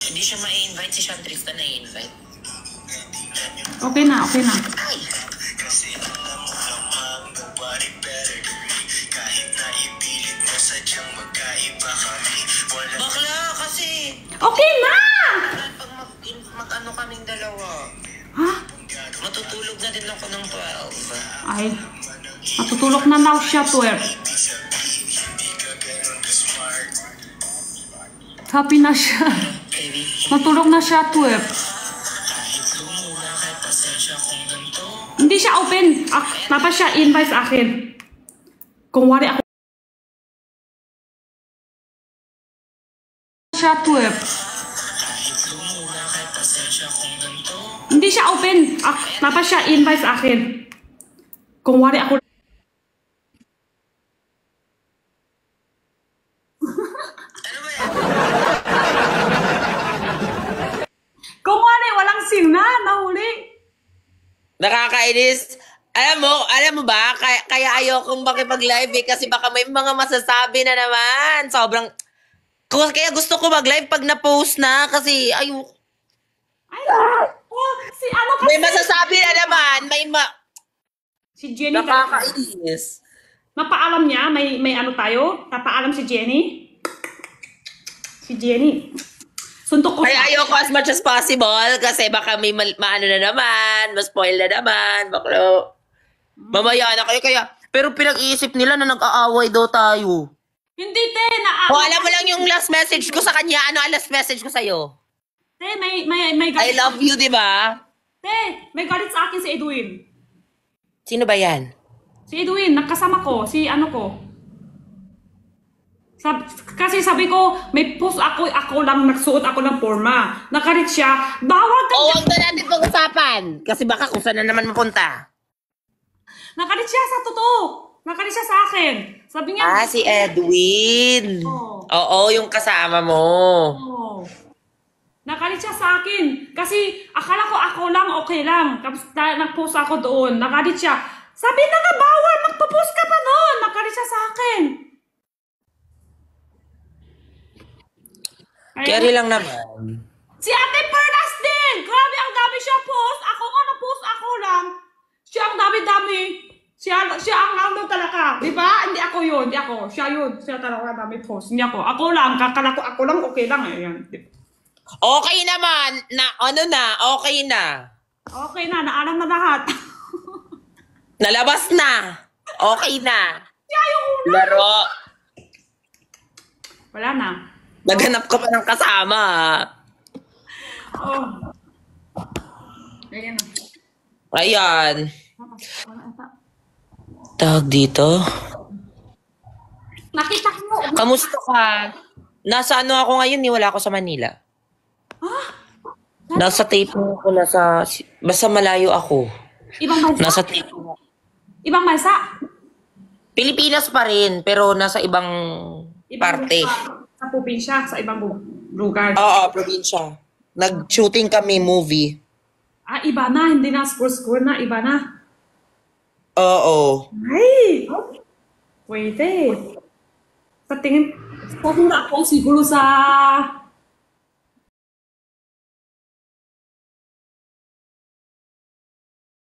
Hindi siya ma-invite, si Shantrix na na-invite. Okay na, okay na. Ay! Bakla kasi! Okay na! Pag mag-ano kaming dalawa. Ha? Matutulog na din ako ng 12. Ay, matutulog na daw siya 12. Happy na siya. Matulog na siya 12. Hindi siya open. Dapat siya invite sa akin. Kung wari ako siya 12. Hindi siya open. Dapat siya invite sa akin. Kung wari ako kung wari walang sina, nahuli. Nakakainis. Alam mo ba, kaya ayokong makipag-live eh, kasi baka may mga masasabi na naman. Sobrang, kaya gusto ko mag-live pag na-post na, kasi Ay, si ano kasi? may masasabi na naman, Si Jenny. nakakainis. Napaalam niya, may ano tayo? Napaalam si Jenny? Si Jenny. Suntok ko Kaya siya. ayoko as much as possible, kasi baka may maano na naman, ma-spoil na naman, baklo. Mamaya na kayo, kaya, pero pinag-iisip nila na nag-aaway daw tayo. Hindi, te. Kung alam mo lang yung last message ko sa kanya, ano ang last message ko sa'yo? Te, may I galit. love you, di ba? Te, may galit sa akin si Edwin. Sino ba yan? Si Edwin, nakasama ko. Si ano ko. Kasi sabi ko, may post ako lang, nagsuot ako ng forma. Nakarit siya, bawal ka O, huwag na natin pag-usapan. Kasi baka kung saan na naman mapunta. Nakarit siya sa totoo. Nakarit siya sa akin. Sabi niya, Si Edwin. Oo. Oo, yung kasama mo. oh. Nakalit siya sa akin. Kasi akala ko ako lang, okay lang. Tapos nag-post ako doon. Nakalit siya. Sabi na nga, bawal. Magpo-post ka pa doon. Nakalit siya sa akin. Carry lang naman. Si Ate Perlas din! Grabe, ang dami siya post. Ako nga na-post, ako lang. Siya ang dami-dami. Siya ang lang talaga. Di ba? Hindi ako yun. Hindi ako. Siya yun. Siya talaga dami post. Hindi ako. Ako lang. Kakala ko ako lang. Okay lang. Ayan. Okay naman. Okay na. Okay na. Naalam na lahat. Nalabas na. Okay na. Siya yung una. Laro. Wala na. Naghanap ka pa ng kasama. Oh. Ayan na. Ayan. Wala ata. Tawag dito. Nakita mo. Kamusta ka? Nasa ano ako ngayon, wala ako sa Manila. Nasa taping ko, basta malayo ako. Ibang bansa? Nasa taping. Ibang bansa? Pilipinas pa rin, pero nasa ibang parte. Sa probinsya, sa ibang lugar. Oo, probinsya. Nag-shooting kami movie. Iba na. Hindi na score na. Iba na. Oo. Ay! Pwede. Sa tingin, pupunta ako siguro sa